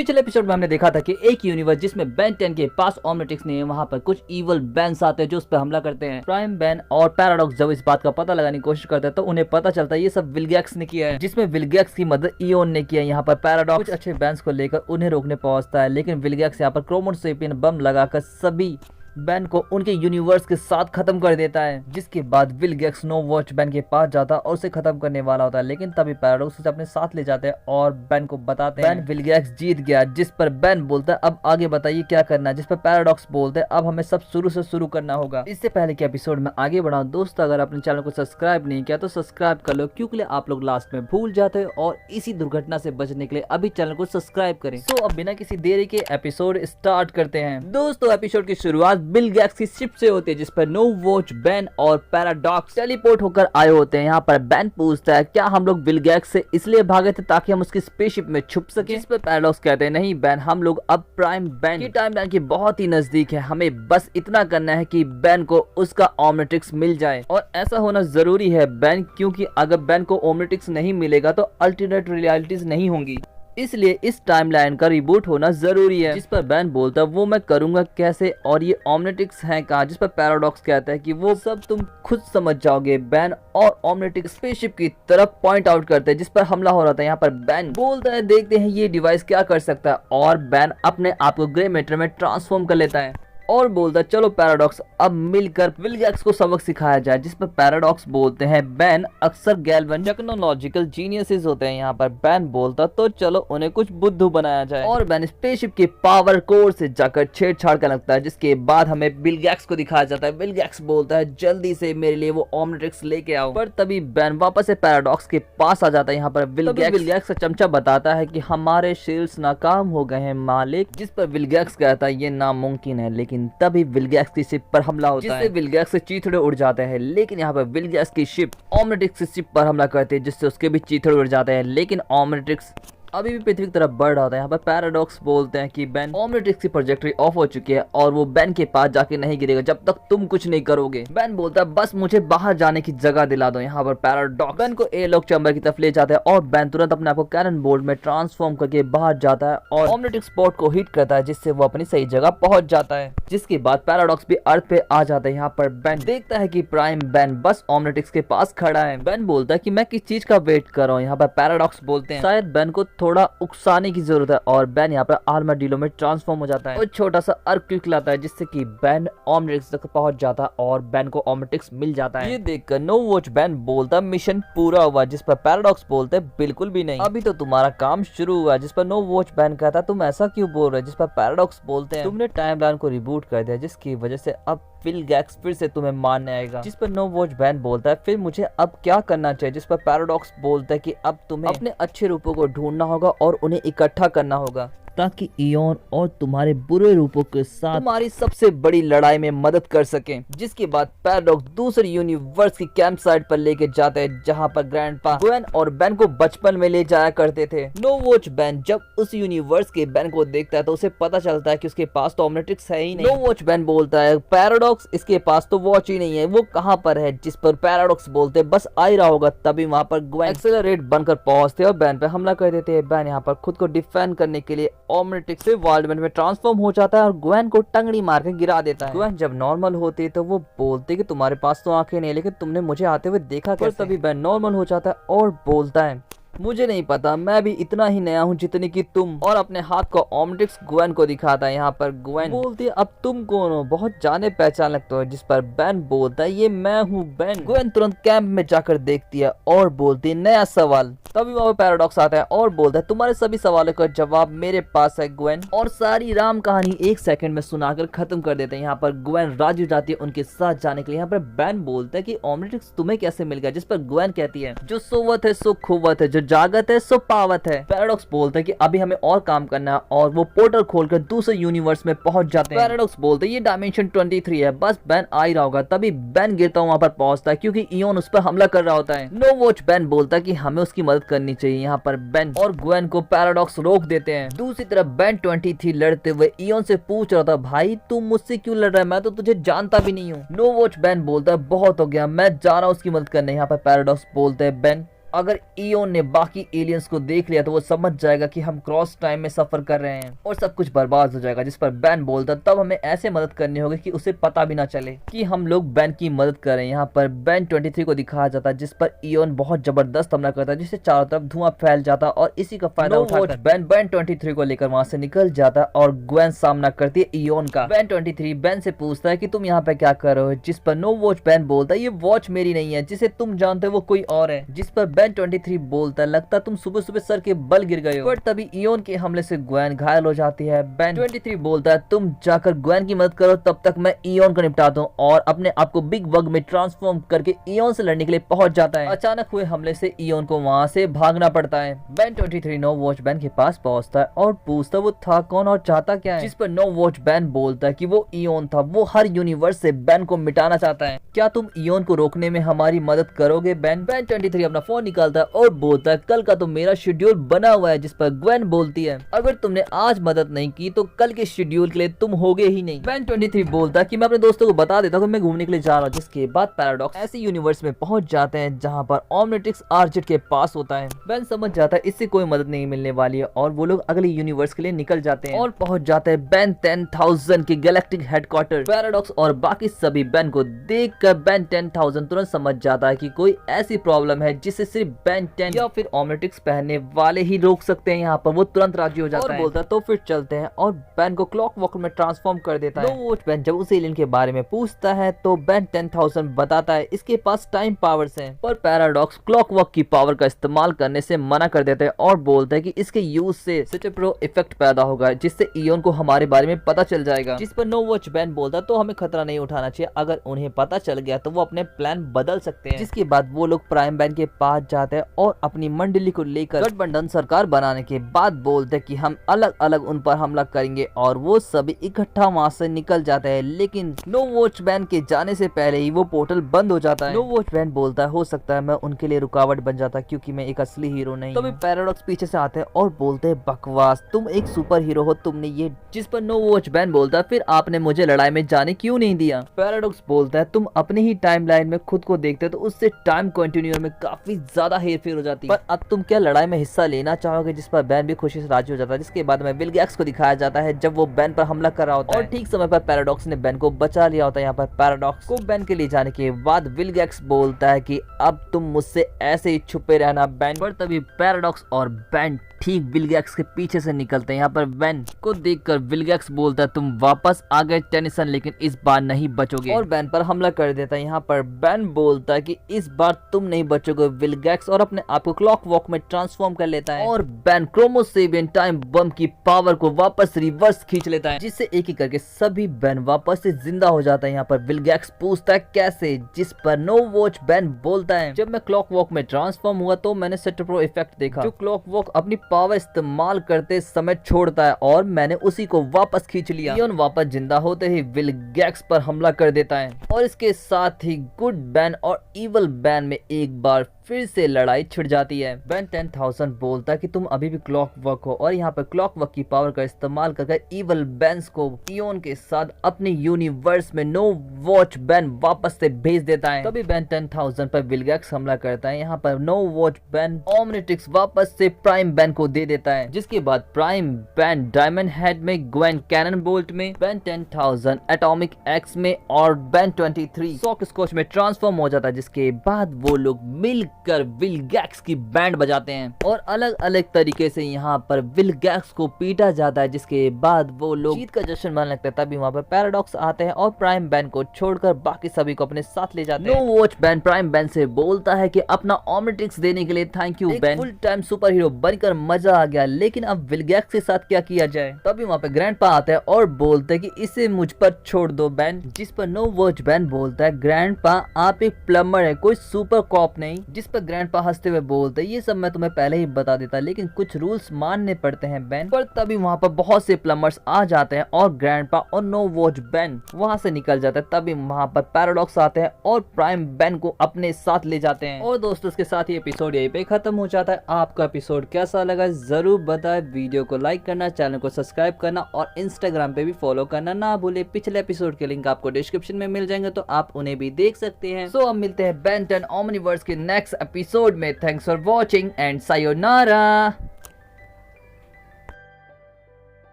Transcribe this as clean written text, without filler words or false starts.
पिछले एपिसोड में हमने देखा था कि एक यूनिवर्स जिसमें बेन 10 के पास ओमनिट्रिक्स नहीं है, वहाँ पर कुछ इवल बैंस आते हैं जो उस पर हमला करते हैं। प्राइम बेन और पैराडॉक्स जब इस बात का पता लगाने की कोशिश करते हैं तो उन्हें पता चलता है ये सब विलगैक्स ने किया है, जिसमें विलगैक्स की मदद इयोन ने किया है। यहाँ पर पैराडॉक्स कुछ अच्छे बैंस को लेकर उन्हें रोकने पहुंचता है, लेकिन विलगैक्स यहाँ पर क्रोमोसेपियन बम लगाकर सभी बेन को उनके यूनिवर्स के साथ खत्म कर देता है। जिसके बाद विलगैक्स नो वॉच बेन के पास जाता है और उसे खत्म करने वाला होता है, लेकिन तभी पैराडॉक्स उसे अपने साथ ले जाते हैं और बेन को बताते हैं बेन विलगैक्स जीत गया। जिस पर बेन बोलता है अब आगे बताइए क्या करना है, जिस पर पैराडॉक्स बोलते हैं अब हमें सब शुरू से शुरू करना होगा। इससे पहले के एपिसोड में आगे बढ़ाऊं दोस्तों, अगर अपने चैनल को सब्सक्राइब नहीं किया तो सब्सक्राइब कर लो, क्योंकि आप लोग लास्ट में भूल जाते हो और इसी दुर्घटना से बचने के लिए अभी चैनल को सब्सक्राइब करें। तो अब बिना किसी देरी के एपिसोड स्टार्ट करते हैं। दोस्तों एपिसोड की शुरुआत विलगैक्स की शिप से होती है, जिस पर नो वॉच बेन और पैराडॉक्स टेलीपोर्ट होकर आए होते हैं। यहाँ पर बेन पूछता है क्या हम लोग विलगैक्स से इसलिए भागे थे ताकि हम उसकी स्पेसशिप में छुप सके। इस पर पैराडॉक्स कहते हैं नहीं बेन, हम लोग अब प्राइम बेन की टाइमलाइन के बहुत ही नजदीक है, हमें बस इतना करना है कि बेन को उसका ओमनिट्रिक्स मिल जाए। और ऐसा होना जरूरी है बेन, क्योंकि अगर बेन को ओमनिट्रिक्स नहीं मिलेगा तो अल्टरनेट रियलिटीज नहीं होंगी, इसलिए इस टाइमलाइन का रिबूट होना जरूरी है। जिस पर बेन बोलता है वो मैं करूंगा कैसे और ये ओमनिट्रिक्स हैं कहाँ, जिस पर पैराडॉक्स कहता है कि वो सब तुम खुद समझ जाओगे। बेन और ओमनिट्रिक्स स्पेसशिप की तरफ पॉइंट आउट करते हैं जिस पर हमला हो रहा था। यहाँ पर बेन बोलता है देखते हैं ये डिवाइस क्या कर सकता है, और बेन अपने आप को ग्रे मैटर में ट्रांसफॉर्म कर लेता है और बोलता है चलो पैराडॉक्स अब मिलकर विलगैक्स को सबक सिखाया जाए। जिस पर पैराडॉक्स बोलते हैं बेन अक्सर गैल्वन टेक्नोलॉजिकल जीनियसेस होते हैं। यहाँ पर बेन बोलता तो चलो उन्हें कुछ बुद्धू बनाया जाए, और बेन स्पेसशिप के पावर कोर से जाकर छेड़छाड़ कर लगता है। जिसके बाद हमें विलगैक्स को दिखाया जाता है। विलगैक्स बोलता है जल्दी से मेरे लिए वो ओमनिट्रिक्स लेके आओ, पर तभी बेन वापस से पैराडॉक्स के पास आ जाता है। यहाँ पर विलगैक्स का चमचा बताता है कि हमारे शील्ड्स नाकाम हो गए हैं मालिक। जिस पर विलगैक्स कहता है ये नामुमकिन है, लेकिन तभी विलगैक्स की शिप पर हमला होता है, जिससे विलगैक्स के चीथड़े उड़ जाते हैं। लेकिन यहाँ पर विलगैक्स की शिप ओमनिट्रिक्स की शिप पर हमला करती है, जिससे उसके भी चीथड़े उड़ जाते हैं। लेकिन ओमनिट्रिक्स अभी भी पृथ्वी की तरफ बढ़ रहा था। यहाँ पर पैराडॉक्स बोलते हैं कि बेन ओमनिट्रिक्स की प्रोजेक्टरी ऑफ हो चुकी है और वो बेन के पास जाके नहीं गिरेगा जब तक तुम कुछ नहीं करोगे। बेन बोलता है बस मुझे बाहर जाने की जगह दिला दो। यहाँ पर पैराडॉक्स बेन को एयरलॉक चैम्बर की तरफ ले जाता है और बेन तुरंत अपने आप को कैनन बोल्ट में ट्रांसफॉर्म करके बाहर जाता है और ओमनिट्रिक्स स्पॉट को हिट करता है, जिससे वो अपनी सही जगह पहुंच जाता है। जिसके बाद पैराडॉक्स भी अर्थ पे आ जाता है। यहाँ पर बेन देखता है कि प्राइम बेन बस ओमनिट्रिक्स के पास खड़ा है। बेन बोलता है कि मैं किस चीज का वेट कर रहा हूँ। यहाँ पर पैराडॉक्स बोलते हैं शायद बेन को थोड़ा उकसाने की जरूरत है, और बेन यहाँ पर आर्माडिलो में ट्रांसफॉर्म हो जाता है और छोटा सा अर्क खिलाता है, जिससे कि बेन ओमनिट्रिक्स तक पहुंच जाता है और बेन को ओमनिट्रिक्स मिल जाता है। ये देखकर नो वॉच बेन बोलता मिशन पूरा हुआ। जिस पर पैराडॉक्स बोलते बिल्कुल भी नहीं, अभी तो तुम्हारा काम शुरू हुआ। जिस पर नो वॉच बेन कहता तुम ऐसा क्यों बोल रहे हो। जिस पर पैराडॉक्स बोलते हैं तुमने टाइमलाइन को रिबूट कर दिया, जिसकी वजह से अब विलगैक्स फिर से तुम्हें मारने आएगा। जिस पर नो वॉच बेन बोलता है फिर मुझे अब क्या करना चाहिए। जिस पर पैराडॉक्स बोलता है कि अब तुम्हें अपने अच्छे रूपों को ढूंढना होगा और उन्हें इकट्ठा करना होगा, ताकि इयोन और तुम्हारे बुरे रूपों के साथ तुम्हारी सबसे बड़ी लड़ाई में मदद कर सकें। जिसके बाद पैराडॉक्स दूसरे यूनिवर्स की कैंप साइट पर लेके जाते हैं, जहां पर ग्रैंडपा ग्वेन और बेन को बचपन में ले जाया करते थे। नो वॉच बेन जब उस यूनिवर्स के बेन को देखता है तो उसे पता चलता है कि उसके पास तो ओमनिट्रिक्स है ही नहीं। नो वॉच बेन बोलता है पैराडॉक्स इसके पास तो वॉच ही नहीं है, वो कहाँ पर है। जिस पर पैराडॉक्स बोलते बस आ ही रहा होगा। तभी वहां पर ग्वेन एक्सेलरेट बनकर पहुंचते और बेन पे हमला कर देते हैं। बेन यहाँ पर खुद को डिफेंड करने के लिए ओमनिट्रिक्स से वर्ल्डमेंट में ट्रांसफॉर्म हो जाता है और ग्वेन को टंगड़ी मार के गिरा देता है। ग्वेन जब नॉर्मल होती है तो वो बोलती है कि तुम्हारे पास तो आंखें नहीं, लेकिन तुमने मुझे आते हुए देखा कैसे। तभी बेन नॉर्मल हो जाता है और बोलता है मुझे नहीं पता, मैं भी इतना ही नया हूँ जितनी कि तुम, और अपने हाथ को ओमनिट्रिक्स ग्वेन को दिखाता है। यहाँ पर ग्वेन बोलती है अब तुम कौन हो, बहुत जाने पहचान लगते हो। जिस पर बेन बोलता है ये मैं हूँ बेन। ग्वेन तुरंत कैंप में जाकर देखती है और बोलती है नया सवाल। तभी वहाँ पे पैराडॉक्स आता है और बोलता है तुम्हारे सभी सवालों का जवाब मेरे पास है ग्वेन, और सारी राम कहानी 1 सेकंड में सुनाकर खत्म कर देते हैं। यहाँ पर ग्वेन राजी हो जाती है उनके साथ जाने के लिए। यहाँ पर बेन बोलता है कि ओमनिट्रिक्स तुम्हें कैसे मिल गया। जिस पर ग्वेन कहती है जो सोवत है सो खुवत है, जो जागत है सो पावत है। पैराडॉक्स बोलते हैं कि अभी हमें और काम करना है, और वो पोर्टल खोलकर दूसरे यूनिवर्स में पहुंच जाते हैं। पैराडॉक्स बोलते हैं ये डायमेंशन 23 है, बस बेन आ ही रहा होगा। तभी बेन गिरता वहां पर पहुंचता है क्योंकि इयोन उस पर हमला कर रहा होता है। नो वॉच बेन बोलता है कि हमें उसकी मदद करनी चाहिए। यहाँ पर बेन और ग्वेन को पैराडॉक्स रोक देते हैं। दूसरी तरफ बेन 23 लड़ते हुए इयोन से पूछ रहा था भाई तुम मुझसे क्यों लड़ रहा है, मैं तो तुझे जानता भी नहीं हूँ। नो वॉच बेन बोलता है बहुत हो गया, मैं जा रहा हूँ उसकी मदद करने। यहाँ पर पैराडॉक्स बोलते हैं बेन अगर इयोन ने बाकी एलियंस को देख लिया तो वो समझ जाएगा कि हम क्रॉस टाइम में सफर कर रहे हैं और सब कुछ बर्बाद हो जाएगा। जिस पर बैन बोलता तब हमें ऐसे मदद करनी होगी कि उसे पता भी ना चले कि हम लोग बैन की मदद कर रहे हैं। यहाँ पर बैन 23 को दिखाया जाता है जिस पर इयोन बहुत जबरदस्त हमला करता है जिससे चारों तरफ धुआं फैल जाता है और इसी का फायदा उठाकर बैन 23 को लेकर वहां से निकल जाता है और ग्वेन सामना करती है इयोन का। बैन 23 बैन से पूछता है कि तुम यहाँ पे क्या कर रहे हो, जिस पर नो वॉच बैन बोलता है ये वॉच मेरी नहीं है, जिसे तुम जानते हो वो कोई और है। जिस पर बैन 23 बोलता है लगता तुम सुबह सुबह सर के बल गिर गए हो। पर तभी इयोन के हमले से ग्वेन घायल हो जाती है। बैन 23 बोलता है तुम जाकर ग्वेन की मदद करो, तब तक मैं इयोन को निपटाता हूँ और अपने आप को बिग बग में ट्रांसफॉर्म करके इयोन से लड़ने के लिए पहुंच जाता है। अचानक हुए हमले से इयोन को वहां से भागना पड़ता है। बैन 23 नो वॉच बैन के पास पहुंचता है और पूछता वो था कौन और चाहता क्या है। जिस पर नो वॉच बैन बोलता है कि वो इयोन था, वो हर यूनिवर्स से बैन को मिटाना चाहता है, क्या तुम इयोन को रोकने में हमारी मदद करोगे। बैन 23 अपना फोन निकालता है और बोलता है कल का तो मेरा शेड्यूल बना हुआ है। जिस पर ग्वेन बोलती है अगर तुमने आज मदद नहीं की तो कल के शेड्यूल के लिए तुम होगे ही नहीं। बैन 23 बोलता है कि मैं अपने दोस्तों को बता देता हूँ मैं घूमने के लिए जा रहा हूँ। जिसके बाद पैराडॉक्स ऐसे यूनिवर्स में पहुंच जाते हैं जहाँ पर ओमनिट्रिक्स आर्जेट के पास होता है। बैन समझ जाता है इससे कोई मदद नहीं मिलने वाली है और वो लोग अगले यूनिवर्स के लिए निकल जाते हैं और पहुंच जाते हैं बैन 10,000 के गैलेक्टिक हेडक्वार्टर। पैराडॉक्स और बाकी सभी बैन को देखकर बैन 10,000 तुरंत समझ जाता है कि कोई ऐसी प्रॉब्लम है जिसे सिर्फ बैन 10 या फिर ओमनिट्रिक्स पहनने वाले ही रोक सकते हैं। यहाँ पर वो तुरंत राजी हो जाता है, बोलता तो फिर चलते हैं और बैन को क्लॉक वॉकर में ट्रांसफॉर्म कर देता है। नो वॉच बैन जब उस एलियन के बारे में पूछता है तो बैन 10,000 बताता है इसके पास टाइम पावर्स हैं, पर पैराडॉक्स क्लॉक वॉक की पावर का इस्तेमाल करने से मना कर देते हैं और बोलते हैं कि इसके यूज से सेटेप्रो इफेक्ट पैदा होगा जिससे इयोन को हमारे बारे में पता चल जाएगा। जिस पर नो वॉच बैन बोलता तो हमें खतरा नहीं उठाना चाहिए, अगर उन्हें पता चल गया तो वो अपने प्लान बदल सकते हैं। जिसके बाद वो लोग प्राइम बैन के पास जाते हैं और अपनी मंडली को लेकर गठबंधन सरकार बनाने के बाद बोलते हैं कि हम अलग अलग उन पर हमला करेंगे और वो सभी इकट्ठा वहां से निकल जाते हैं। लेकिन नो वॉच बैन के जाने से पहले ही वो पोर्टल बंद हो जाता है। नो वॉच बैन बोलता है हो सकता है मैं उनके लिए रुकावट बन जाता क्योंकि मैं एक असली हीरो नहीं। तो पैराडॉक्स पीछे से आते हैं और बोलते हैं बकवास, तुम एक सुपर हीरो हो, तुमने ये। जिस पर नो वॉच बैन बोलता है फिर आपने मुझे लड़ाई में जाने क्यों नहीं दिया। पैराडॉक्स बोलता है तुम अपनी ही टाइमलाइन में खुद को देखते हो तो उससे टाइम कंटिन्यूअर में काफी ज्यादा हेरफेर हो जाती है, पर अब तुम क्या लड़ाई में हिस्सा लेना चाहोगे। जिस पर बैन भी खुशी से राजी हो जाता है। जिसके बाद में विलगैक्स को दिखाया जाता है जब वो बैन पर हमला कर रहा होता है और ठीक समय पर पैराडॉक्स ने बैन को बचा लिया होता है। यहाँ पर पैराडॉक्स को बैन के लिए जाने के बाद विलगैक्स बोलता है कि अब तुम मुझसे ऐसे ही छुपे रहना बैन। पर तभी पैराडॉक्स और बैन ठीक विलगैक्स के पीछे से निकलते हैं। यहाँ पर बैन को देखकर विलगैक्स बोलता है तुम वापस आ गए टेनिसन, लेकिन इस बार नहीं बचोगे और बैन पर हमला कर देता है। यहाँ पर बैन बोलता है कि इस बार तुम नहीं बचोगे विलगैक्स और अपने आप को क्लॉक वॉक में ट्रांसफॉर्म कर लेता है और बैन क्रोमोसेबियन टाइम बम की पावर को वापस रिवर्स खींच लेता है जिससे एक एक करके सभी बैन वापस से जिंदा हो जाता है। यहाँ पर विलगैक्स पूछता है कैसे। जिस पर नो वॉच बैन बोलता है जब मैं क्लॉक वॉक में ट्रांसफॉर्म हुआ तो मैंने सेटेप्रो इफेक्ट देखा जो क्लॉक वॉक अपनी पावर इस्तेमाल करते समय छोड़ता है और मैंने उसी को वापस खींच लिया। इयोन वापस जिंदा होते ही विलगैक्स पर हमला कर देता है और इसके साथ ही गुड बैन और इवल बैन में एक बार फिर से लड़ाई छिड़ जाती है। बैन 10,000 बोलता है कि तुम अभी भी क्लॉक वर्क हो और यहाँ पर क्लॉक वर्क की पावर का इस्तेमाल करके इवल बैन्स को इयोन के साथ अपने यूनिवर्स में नो वॉच बैन वापस से भेज देता है। तभी बैन 10,000 पर विलगैक्स हमला करता है। यहाँ पर नो वॉच बैन ओमनिट्रिक्स वापस से प्राइम बैन को दे देता है। जिसके बाद प्राइम बैन डायमंड हेड में, ग्वेन कैनन बोल्ट में, बैन 10,000 एटॉमिक एक्स में और बैन 23 सॉक स्कॉच में ट्रांसफॉर्म हो जाता है। जिसके बाद वो लोग मिलकर विलगैक्स की बैंड बजाते हैं और अलग अलग तरीके से यहाँ पर विलगैक्स को पीटा जाता है। जिसके बाद वो लोग जीत का जश्न मनाने लगते हैं। तभी वहाँ पर पैराडॉक्स आते हैं और प्राइम बैन को छोड़कर बाकी सभी को अपने साथ ले जाते हैं। No watch Ben prime Ben से बोलता है कि अपना ओमनिट्रिक्स देने के लिए thank you Ben, full time superhero बनकर मजा आ गया, लेकिन अब विलगैक्स के साथ क्या किया जाए। तभी वहाँ पे ग्रैंडपा आते हैं और बोलते हैं कि इसे मुझ पर छोड़ दो बैन। जिस पर नो वॉच बैन बोलता है ग्रैंडपा आप एक प्लम्बर है, कोई सुपर कॉप नहीं। जिस पर ग्रैंडपा हंसते हुए बोलते ये सब मैं तुम्हें पहले ही बता देता, लेकिन कुछ रूल्स मानने पड़ते हैं बैन। पर तभी वहाँ पर बहुत से प्लम्बर्स आ जाते हैं और ग्रैंडपा और नो वॉच बैन वहाँ से निकल जाते हैं। तभी वहाँ पर पैराडॉक्स आते हैं और प्राइम बैन को अपने साथ ले जाते हैं। और दोस्तों इसके साथ ये एपिसोड यहीं पे खत्म हो जाता है। आपका एपिसोड कैसा लगा जरूर बताएं। वीडियो को लाइक करना, चैनल को सब्सक्राइब करना और इंस्टाग्राम पे भी फॉलो करना ना भूले। पिछले एपिसोड के लिंक आपको डिस्क्रिप्शन में मिल जाएंगे तो आप उन्हें भी देख सकते हैं। सो अब मिलते हैं बैन 10 ओमनिवर्स के नेक्स्ट नेक्स्ट एपिसोड में। Thanks for watching and sayonara.